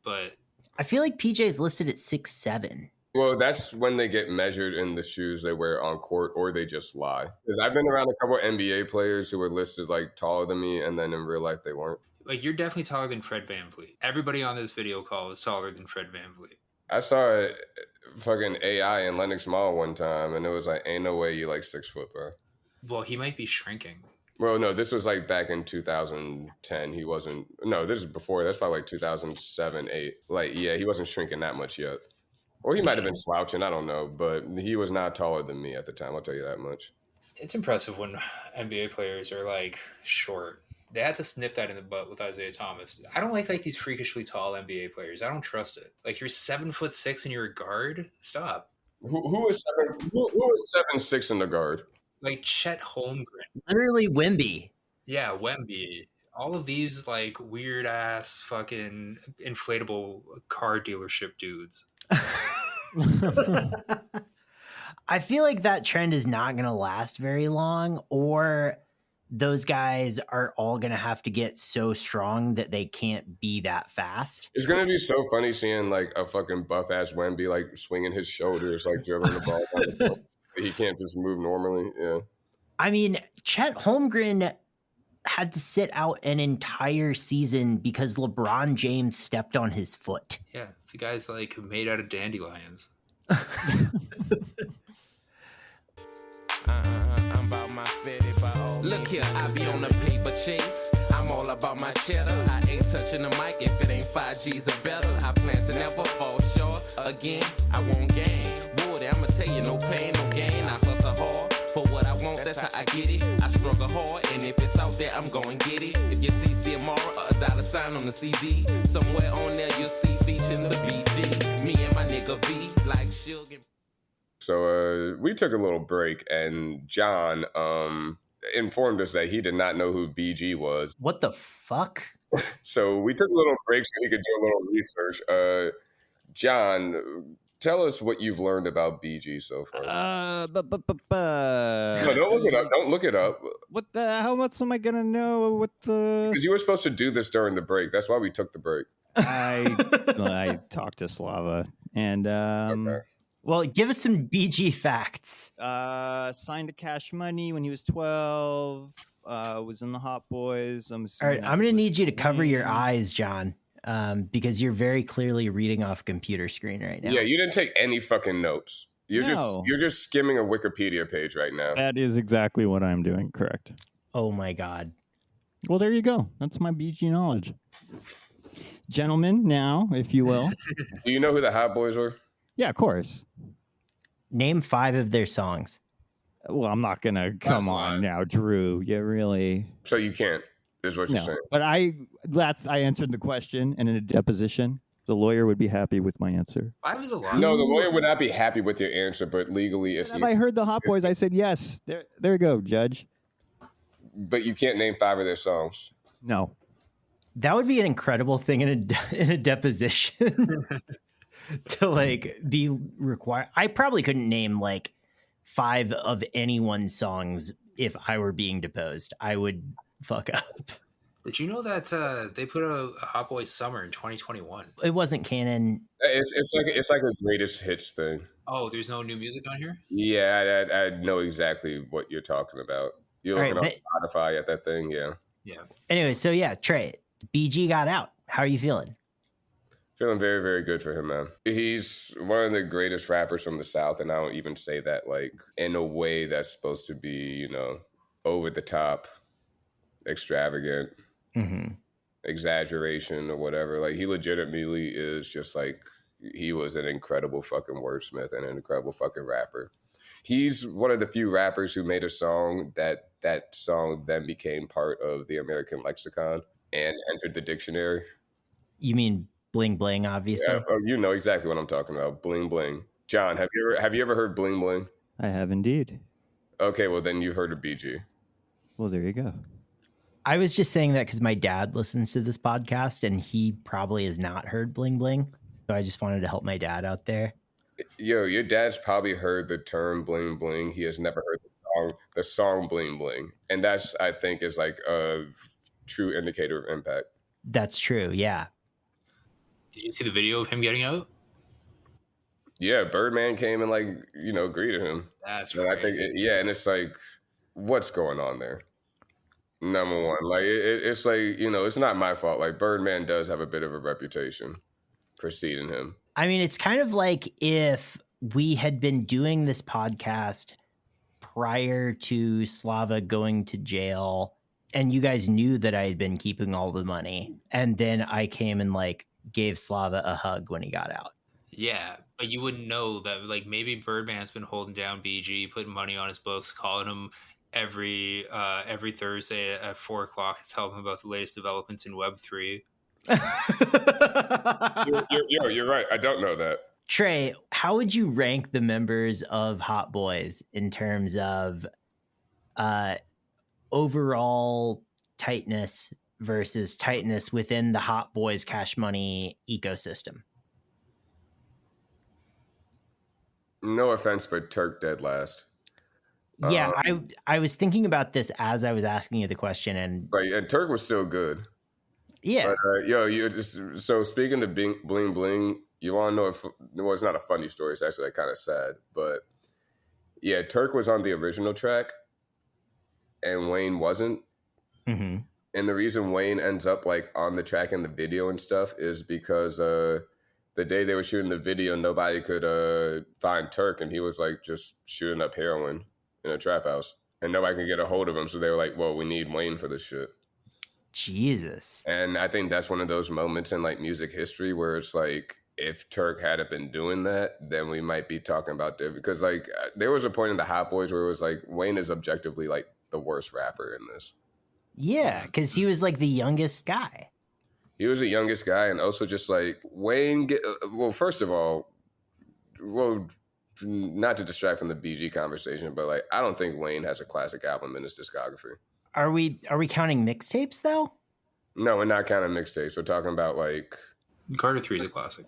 but... I feel like PJ's listed at 6'7". Well, that's when they get measured in the shoes they wear on court, or they just lie. Because I've been around a couple of NBA players who were listed like taller than me, and then in real life they weren't. Like, you're definitely taller than Fred VanVleet. Everybody on this video call is taller than Fred VanVleet. I saw fucking AI in Lenox Mall one time, and it was like, ain't no way you like 6 foot, bro. Well, he might be shrinking. Well, no, this was like back in 2010. He wasn't. No, this is before. That's probably like 2007, 8. Like, yeah, he wasn't shrinking that much yet. Or he might have been slouching. I don't know. But he was not taller than me at the time. I'll tell you that much. It's impressive when NBA players are like short. They had to snip that in the butt with Isaiah Thomas. I don't like these freakishly tall NBA players. I don't trust it. Like, you're 7'6" and you're a guard. Stop. Who is 7'6" in the guard? Like Chet Holmgren. Literally Wemby. Yeah, Wemby. All of these like weird ass fucking inflatable car dealership dudes. I feel like that trend is not going to last very long, or those guys are all going to have to get so strong that they can't be that fast. It's going to be so funny seeing like a fucking buff ass Wemby like swinging his shoulders, like dribbling the ball down the field. He can't just move normally. Yeah. I mean, Chet Holmgren had to sit out an entire season because LeBron James stepped on his foot. Yeah, the guy's like made out of dandelions. I'm about my fitty by all. Look here, I be on the paper chase. I'm all about my cheddar. I ain't touching the mic if it ain't 5G's or better. I plan to never fall short. Again, I won't gain. Woody, I'ma tell you, no pain, no gain. I hustle hard for what I want, that's how I get it. I struggle hard, and if it's out there, I'm gonna get it. If you see CMR or a $ on the CD, somewhere on there you'll see featuring the BG. Me and my nigga V, like Sugar. So we took a little break, and John informed us that he did not know who BG was. What the fuck? So we took a little break so he could do a little research. John, tell us what you've learned about BG so far. No, don't look it up. Don't look it up. What the? How much am I gonna know? What the? Because you were supposed to do this during the break. That's why we took the break. I talked to Slava, and Okay. Well, give us some BG facts. signed to Cash Money when he was 12. Was in the Hot Boys. I'm All right, I'm going to need you to cover your eyes, John. because you're very clearly reading off a computer screen right now. Yeah, you didn't take any fucking notes. You're No. just skimming a Wikipedia page right now. That is exactly what I'm doing. Correct. Oh my God. Well, there you go. That's my BG knowledge. Gentlemen, now, if you will. Do you know who the Hot Boys were? Yeah, of course. Name 5 of their songs. Well, I'm not going to come on now, Drew. You really... So you can't, is what you're saying. But I answered the question, and in a deposition, the lawyer would be happy with my answer. 5 is a lot. No, the lawyer would not be happy with your answer, but legally, If I heard the Hot Boys, I said yes. There you go, Judge. But you can't name 5 of their songs. No. That would be an incredible thing in a deposition to like be required. I probably couldn't name like 5 of anyone's songs if I were being deposed. I would fuck up. Did you know that they put a Hot Boys Summer in 2021? It wasn't canon. It's like a greatest hits thing. Oh, there's no new music on here? Yeah, I know exactly what you're talking about. You're looking Right, on Spotify at that thing, yeah. Yeah. Anyway, so yeah, Trey, BG got out. How are you feeling? Feeling very, very good for him, man. He's one of the greatest rappers from the South, and I don't even say that like in a way that's supposed to be, you know, over the top, extravagant, exaggeration or whatever. Like he legitimately is just like, he was an incredible fucking wordsmith and an incredible fucking rapper. He's one of the few rappers who made a song that song then became part of the American lexicon and entered the dictionary. You mean Bling Bling, obviously? Yeah, oh, you know exactly what I'm talking about. Bling Bling. John, have you ever heard Bling Bling? I have indeed. Okay, well then you heard of BG. Well, there you go. I was just saying that because my dad listens to this podcast and he probably has not heard Bling Bling. So I just wanted to help my dad out there. Yo, your dad's probably heard the term bling bling. He has never heard the song bling bling. And that's, I think, is like a true indicator of impact. That's true, yeah. Did you see the video of him getting out? Yeah, Birdman came and like, you know, greeted him. That's right. right. I think, and it's like, what's going on there? Number one, like it's like, you know, it's not my fault. Like Birdman does have a bit of a reputation preceding him. I mean, it's kind of like if we had been doing this podcast prior to Slava going to jail and you guys knew that I had been keeping all the money and then I came and like gave Slava a hug when he got out. Yeah, but you wouldn't know that like maybe Birdman's been holding down BG, putting money on his books, calling him every Thursday at 4:00 to tell him about the latest developments in Web3. You're right. I don't know that. Trey, how would you rank the members of Hot Boys in terms of overall tightness versus tightness within the Hot Boys Cash Money ecosystem? No offense, but Turk dead last. Yeah, I was thinking about this as I was asking you the question, and Turk was still good. Yeah. But, you just, so speaking of bling bling, you want to know if, well, it's not a funny story. It's actually like kind of sad, but yeah, Turk was on the original track and Wayne wasn't. Mm-hmm. And the reason Wayne ends up like on the track in the video and stuff is because the day they were shooting the video, nobody could find Turk, and he was like just shooting up heroin in a trap house, and nobody could get a hold of him. So they were like, well, we need Wayne for this shit. Jesus. And I think that's one of those moments in like music history where it's like, if Turk hadn't been doing that, then we might be talking about different, because like there was a point in the Hot Boys where it was like Wayne is objectively like the worst rapper in this. Yeah, because he was like the youngest guy. He was the youngest guy, and also just like Wayne. Well, first of all, not to distract from the BG conversation, but like I don't think Wayne has a classic album in his discography. Are we counting mixtapes though? No, we're not counting mixtapes. We're talking about like Carter 3 is a classic.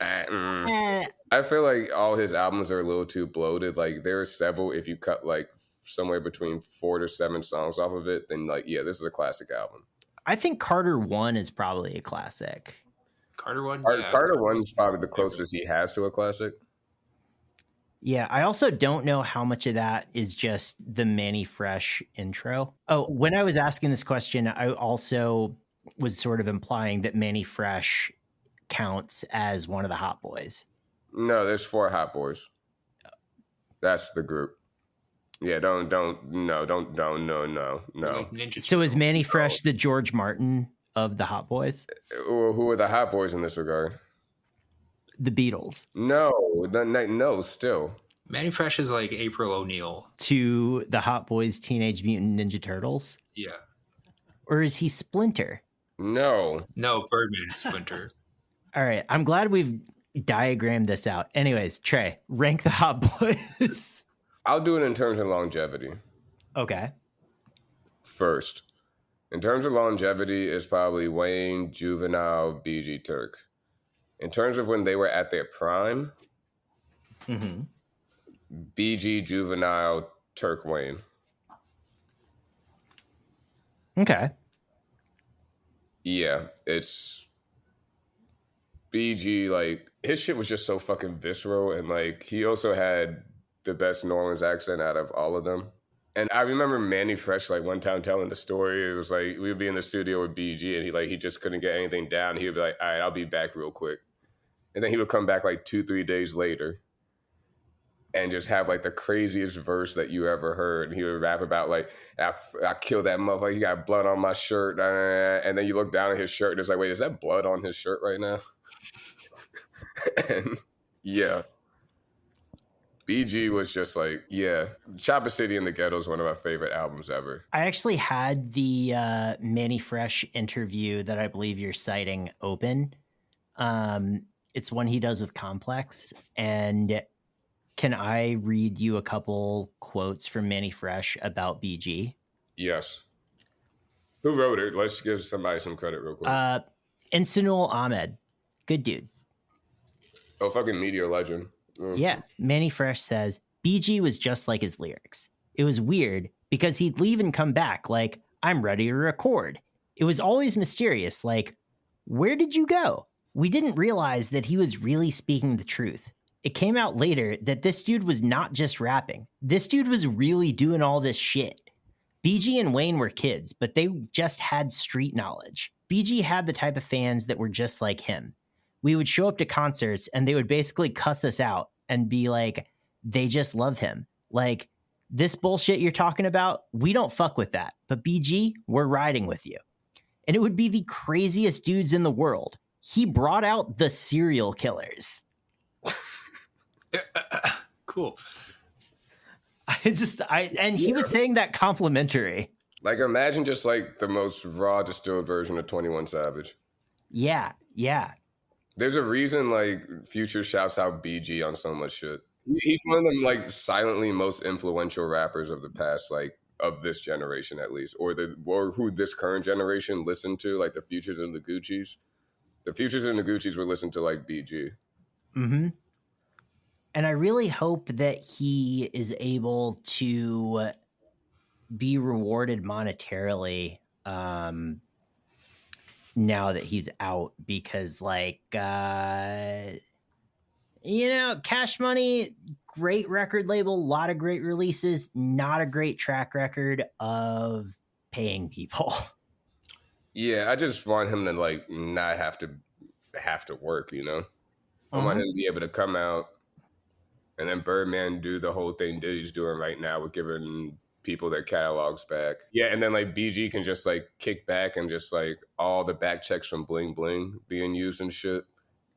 I feel like all his albums are a little too bloated. Like there are several, if you cut like somewhere between 4 to 7 songs off of it, then like, yeah, this is a classic album. I think Carter 1 is probably a classic. Carter 1? Carter 1 is probably the closest he has to a classic. Yeah, I also don't know how much of that is just the Manny Fresh intro. Oh, when I was asking this question, I also was sort of implying that Manny Fresh counts as one of the Hot Boys. No, there's 4 Hot Boys. That's the group. Yeah, no. Like Ninja So is Turtles. Manny Fresh the George Martin of the Hot Boys? Who are the Hot Boys in this regard? The Beatles. No, still. Manny Fresh is like April O'Neil. To the Hot Boys Teenage Mutant Ninja Turtles? Yeah. Or is he Splinter? No. No, Birdman is Splinter. All right. I'm glad we've diagrammed this out. Anyways, Trey, rank the Hot Boys. I'll do it in terms of longevity. Okay. First, in terms of longevity, is probably Wayne, Juvenile, BG, Turk. In terms of when they were at their prime, BG, Juvenile, Turk, Wayne. Okay. Yeah, it's BG. Like, his shit was just so fucking visceral, and like he also had the best New Orleans accent out of all of them. And I remember Manny Fresh, like, one time telling the story. It was like we would be in the studio with BG, and he just couldn't get anything down. He would be like, "All right, I'll be back real quick," and then he would come back like 2-3 days later, and just have like the craziest verse that you ever heard. And he would rap about like, I killed that motherfucker. He got blood on my shirt. And then you look down at his shirt and it's like, wait, is that blood on his shirt right now? And yeah. BG was just like, yeah. Chopper City in the Ghetto is one of my favorite albums ever. I actually had the Manny Fresh interview that I believe you're citing open. It's one he does with Complex. And can I read you a couple quotes from Manny Fresh about BG? Yes. Who wrote it? Let's give somebody some credit real quick. Insanul Ahmed. Good dude. Oh, fucking media legend. Yeah. Manny Fresh says, BG was just like his lyrics. It was weird because he'd leave and come back like, I'm ready to record. It was always mysterious, like, where did you go? We didn't realize that he was really speaking the truth. It came out later that this dude was not just rapping. This dude was really doing all this shit. BG and Wayne were kids, but they just had street knowledge. BG had the type of fans that were just like him. We would show up to concerts and they would basically cuss us out and be like, they just love him. Like, this bullshit you're talking about, we don't fuck with that. But BG, we're riding with you. And it would be the craziest dudes in the world. He brought out the serial killers. Cool. He was saying that complimentary. Like, imagine just like the most raw distilled version of 21 Savage. Yeah. There's a reason like Future shouts out BG on so much shit. He's one of them like silently most influential rappers of the past, like of this generation at least, or who this current generation listened to, like the Futures and the Gucci's. The Futures and the Gucci's were listened to like BG. Mm-hmm. And I really hope that he is able to be rewarded monetarily now that he's out, because like, Cash Money, great record label, a lot of great releases, not a great track record of paying people. Yeah, I just want him to like not have to work, I want him to be able to come out and then Birdman do the whole thing that he's doing right now with giving people their catalogs back. Yeah, and then like BG can just like kick back and just like all the back checks from Bling Bling being used and shit.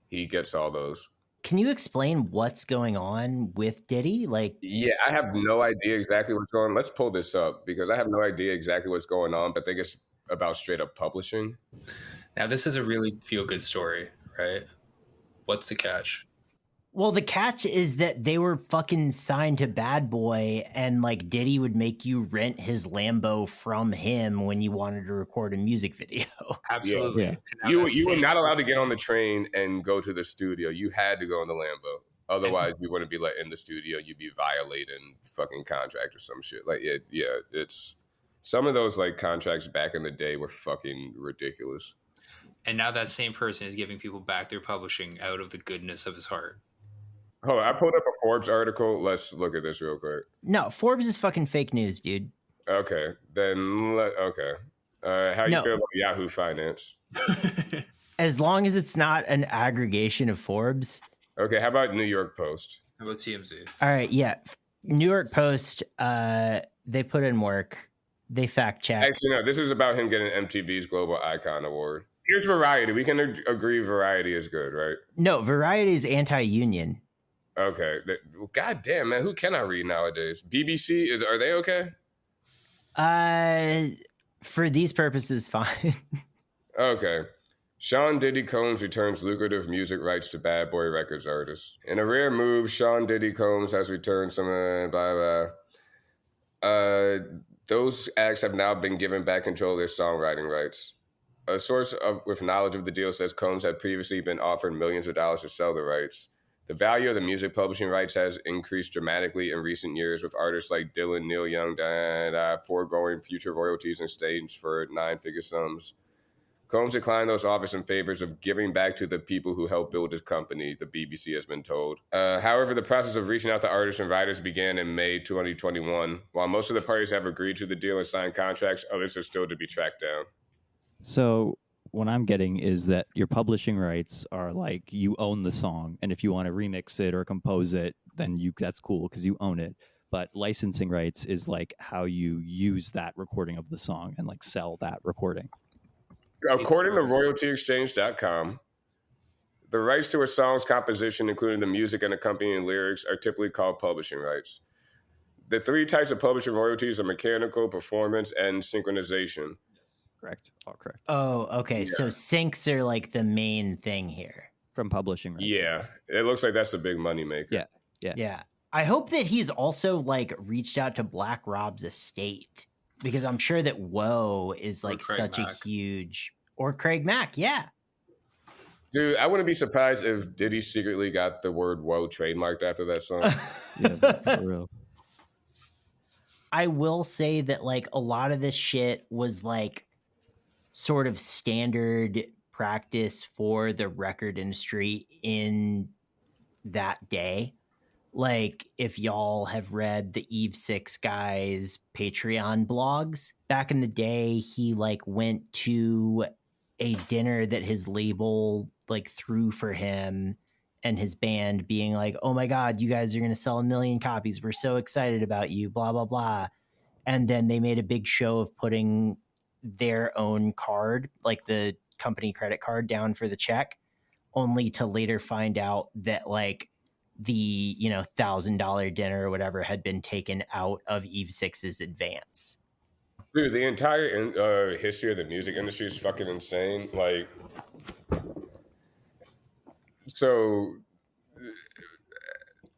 He gets all those. Can you explain what's going on with Diddy? Yeah, I have no idea exactly what's going on. Let's pull this up because I have no idea exactly what's going on, but I think it's about straight up publishing. Now, this is a really feel-good story, right? What's the catch? Well, the catch is that they were fucking signed to Bad Boy, and like Diddy would make you rent his Lambo from him when you wanted to record a music video. Absolutely. Yeah. You were not allowed to get on the train and go to the studio. You had to go in the Lambo. Otherwise, you wouldn't be let in the studio. You'd be violating fucking contract or some shit. Like, yeah, it's some of those like contracts back in the day were fucking ridiculous. And now that same person is giving people back their publishing out of the goodness of his heart. Hold on, I pulled up a Forbes article. Let's look at this real quick. No, Forbes is fucking fake news, dude. Okay, then okay. How you No. feel about Yahoo Finance? As long as it's not an aggregation of Forbes. Okay, how about New York Post? How about TMZ? All right, yeah. New York Post, they put in work. They fact check. Actually, no, this is about him getting MTV's Global Icon Award. Here's Variety. We can agree Variety is good, right? No, Variety is anti-union. Okay. God damn, man. Who can I read nowadays? BBC, are they okay? For these purposes, fine. Okay. Sean Diddy Combs returns lucrative music rights to Bad Boy Records artists. In a rare move, Sean Diddy Combs has returned some blah, blah. Those acts have now been given back control of their songwriting rights. A source with knowledge of the deal says Combs had previously been offered millions of dollars to sell the rights. The value of the music publishing rights has increased dramatically in recent years, with artists like Dylan, Neil Young, foregoing future royalties and stage for 9-figure sums. Combs declined those offers in favors of giving back to the people who helped build his company, the BBC has been told. However, the process of reaching out to artists and writers began in May 2021. While most of the parties have agreed to the deal and signed contracts, others are still to be tracked down. So what I'm getting is that your publishing rights are like you own the song, and if you want to remix it or compose it, then that's cool because you own it. But licensing rights is like how you use that recording of the song and like sell that recording. According to royaltyexchange.com, the rights to a song's composition, including the music and accompanying lyrics, are typically called publishing rights. The 3 types of publishing royalties are mechanical, performance, and synchronization. Correct. All correct. Oh, okay. Yeah. So syncs are like the main thing here. From publishing rights. Yeah. It looks like that's a big money maker. Yeah. I hope that he's also like reached out to Black Rob's estate, because I'm sure that Woe is like such a huge, or Craig Mack. Yeah. Dude, I wouldn't be surprised if Diddy secretly got the word Woe trademarked after that song. Yeah, for real. I will say that like a lot of this shit was like sort of standard practice for the record industry in that day. Like if y'all have read the Eve 6 guy's Patreon blogs, back in the day, he like went to a dinner that his label like threw for him and his band, being like, oh my God, you guys are going to sell 1 million copies. We're so excited about you, blah, blah, blah. And then they made a big show of putting their own card, like the company credit card, down for the check, only to later find out that like the, $1,000 dinner or whatever had been taken out of Eve 6's advance. Dude, the entire history of the music industry is fucking insane. Like, so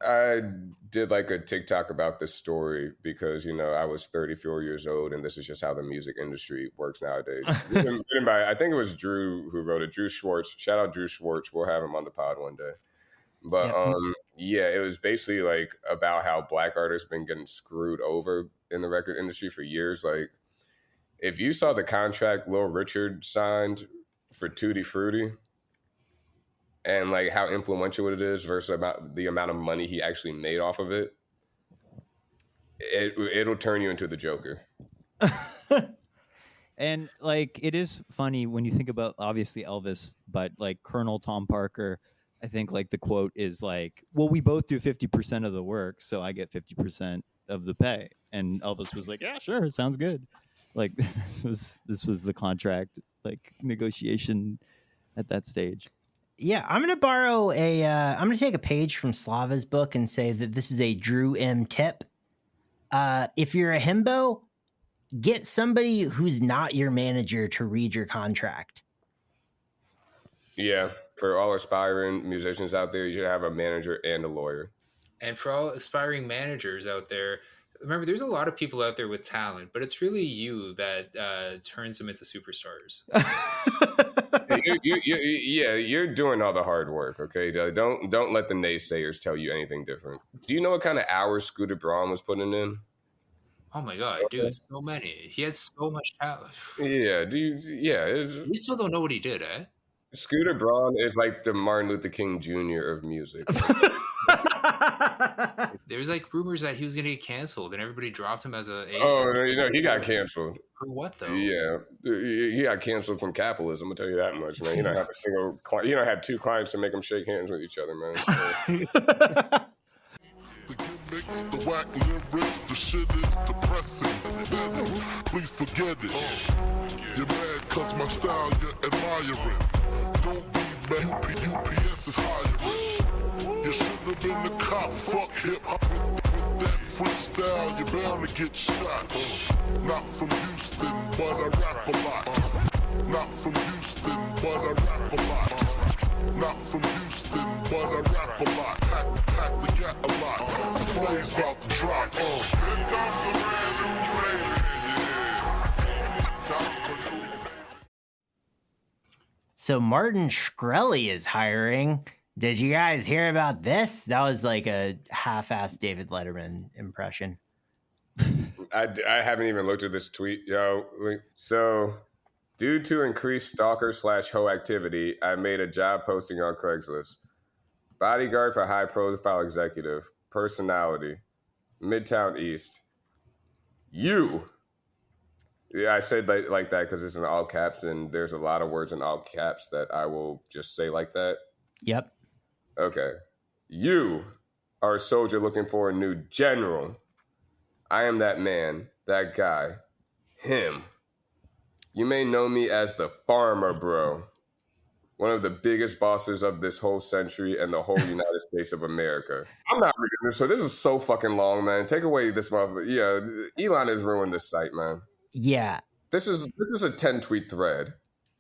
I did like a TikTok about this story because, I was 34 years old and this is just how the music industry works nowadays. Written by, I think it was Drew who wrote it, Drew Schwartz. Shout out Drew Schwartz. We'll have him on the pod one day. But it was basically like about how Black artists been getting screwed over in the record industry for years. Like, if you saw the contract Lil Richard signed for Tutti Frutti and like how influential it is versus about the amount of money he actually made off of it, it'll turn you into the Joker. And like, it is funny when you think about obviously Elvis, but like Colonel Tom Parker, I think like the quote is like, well, we both do 50% of the work, so I get 50% of the pay. And Elvis was like, yeah, sure, sounds good. Like this was the contract like negotiation at that stage. Yeah, I'm going to take a page from Slava's book and say that this is a Drew M tip. If you're a himbo, get somebody who's not your manager to read your contract. Yeah, for all aspiring musicians out there, you should have a manager and a lawyer. And for all aspiring managers out there, remember, there's a lot of people out there with talent, but it's really you that turns them into superstars. You're doing all the hard work, okay? Don't let the naysayers tell you anything different. Do you know what kind of hours Scooter Braun was putting in? Oh my God, dude, so many. He had so much talent. Yeah, We still don't know what he did, eh? Scooter Braun is like the Martin Luther King Jr. of music. There was like rumors that he was gonna get canceled, and everybody dropped him as a. Oh, he got canceled. For what though? Yeah, he got canceled from capitalism. I'll tell you that much, man. You don't have a single client. You don't have 2 clients to make them shake hands with each other, man. The gimmicks, the whack lyrics, the shit is depressing. Please forget it. You're mad cause my style you're admiring. Don't be mad, UPS is hiring. You should have been the cop, fuck hip hop. With that freestyle, you're bound to get shot. Not from Houston, but I rap a lot. Not from Houston, but I rap a lot. Not from Houston, but I rap a lot. Pack to get a lot. The flame's about to drop. Here comes the brand new flavor. So Martin Shkreli is hiring. Did you guys hear about this? That was like a half-assed David Letterman impression. I haven't even looked at this tweet, yo. So, due to increased stalker/hoe activity, I made a job posting on Craigslist. Bodyguard for high-profile executive. Personality. Midtown East. You. Yeah, I said like that because it's in all caps, and there's a lot of words in all caps that I will just say like that. Yep. Okay. You are a soldier looking for a new general. I am that man, that guy, him. You may know me as the farmer, bro. One of the biggest bosses of this whole century and the whole United States of America. I'm not reading this, so this is so fucking long, man. Take away this motherfucker. Yeah, Elon has ruined this site, man. Yeah. This is a 10-tweet thread.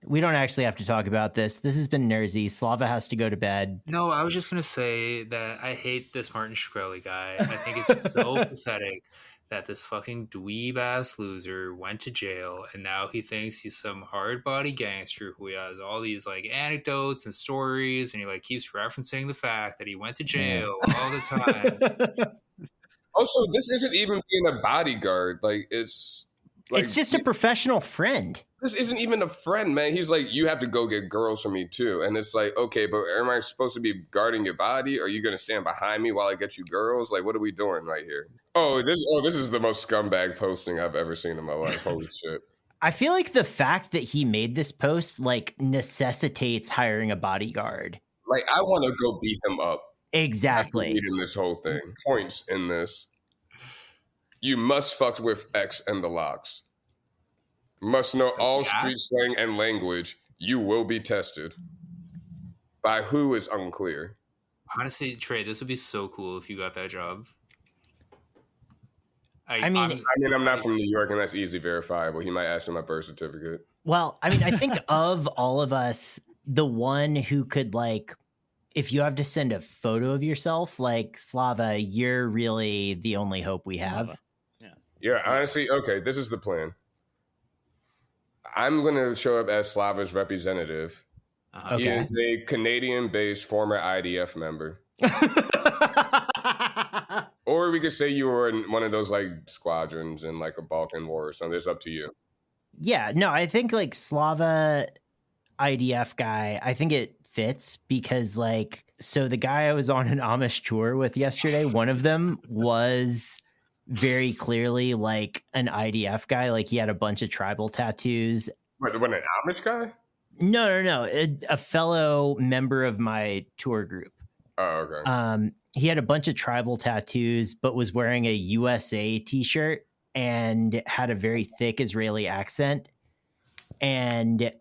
We don't actually have to talk about this. This has been Nersy. Slava has to go to bed. No, I was just going to say that I hate this Martin Shkreli guy. I think it's so pathetic that this fucking dweeb-ass loser went to jail, and now he thinks he's some hard-body gangster who has all these, like, anecdotes and stories, and he, like, keeps referencing the fact that he went to jail all the time. Also, this isn't even being a bodyguard. Like, it's just a professional friend. This isn't even a friend, man. He's like, you have to go get girls for me too. And it's like, okay, but am I supposed to be guarding your body? Or are you going to stand behind me while I get you girls? Like, what are we doing right here? This is the most scumbag posting I've ever seen in my life. Holy shit. I feel like the fact that he made this post like necessitates hiring a bodyguard. Like, I want to go beat him up. Exactly. Reading this whole thing. Points in this. You must fuck with X and the locks. Must know all street slang and language. You will be tested. By who is unclear. Honestly, Trey, this would be so cool if you got that job. I'm not from New York, and that's easily verifiable. He might ask for my birth certificate. Well, I mean, I think of all of us, the one who could, like, if you have to send a photo of yourself, like, Slava, you're really the only hope we have. Yeah, honestly, okay, this is the plan. I'm going to show up as Slava's representative. He is a Canadian-based former IDF member. Or we could say you were in one of those, like, squadrons in, like, a Balkan war or something. It's up to you. Yeah, no, I think, like, Slava IDF guy, I think it fits because, like, so the guy I was on an Amish tour with yesterday, one of them was very clearly like an IDF guy. Like, he had a bunch of tribal tattoos. What, an Amish guy? No. A fellow member of my tour group. Oh, okay. He had a bunch of tribal tattoos, but was wearing a USA t-shirt and had a very thick Israeli accent. And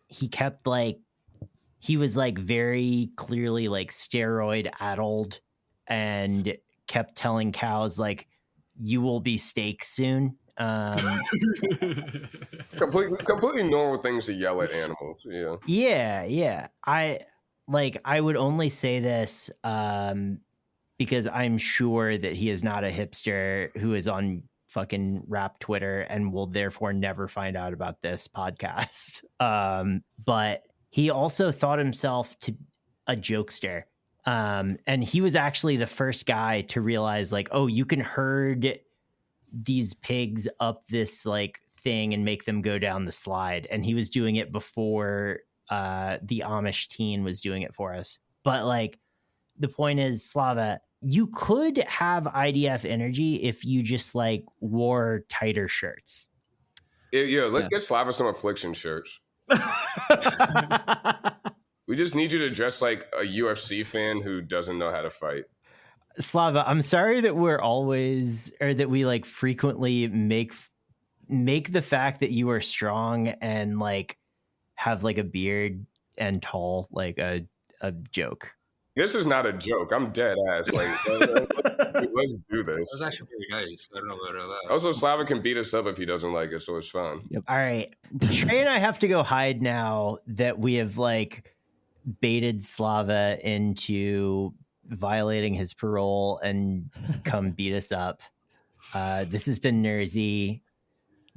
he kept he was like very clearly like steroid addled and kept telling cows like, you will be steak soon. Completely normal things to yell at animals. Yeah. I would only say this because I'm sure that he is not a hipster who is on fucking rap Twitter and will therefore never find out about this podcast. But he also thought himself to a jokester. And he was actually the first guy to realize like, oh, you can herd these pigs up this like thing and make them go down the slide. And he was doing it before the Amish teen was doing it for us. But like, the point is, Slava, You could have IDF energy if you just like wore tighter shirts. Let's get Slava some affliction shirts. We just need you to dress like a UFC fan who doesn't know how to fight. Slava, I'm sorry that we like frequently make the fact that you are strong and like have like a beard and tall like a joke. This is not a joke. I'm dead ass. Like, let's do this. That was actually pretty nice. I don't know about that. Also, Slava can beat us up if he doesn't like it, so it's fine. Yep. All right. Trey and I have to go hide now that we have like baited Slava into violating his parole and come beat us up. This has been Nersey,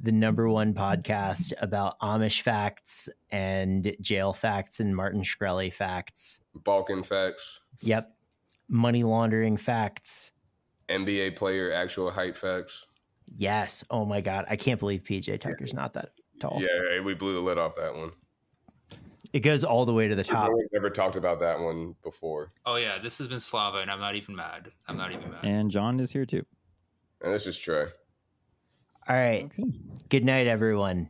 the #1 podcast about Amish facts and jail facts and Martin Shkreli facts. Balkan facts. Yep. Money laundering facts. NBA player actual height facts. Yes. Oh my God. I can't believe PJ Tucker's not that tall. Yeah, we blew the lid off that one. It goes all the way to the top. No one's ever talked about that one before. Oh yeah, this has been Slava, and I'm not even mad. And John is here too. And this is Trey. All right. Okay. Good night, everyone.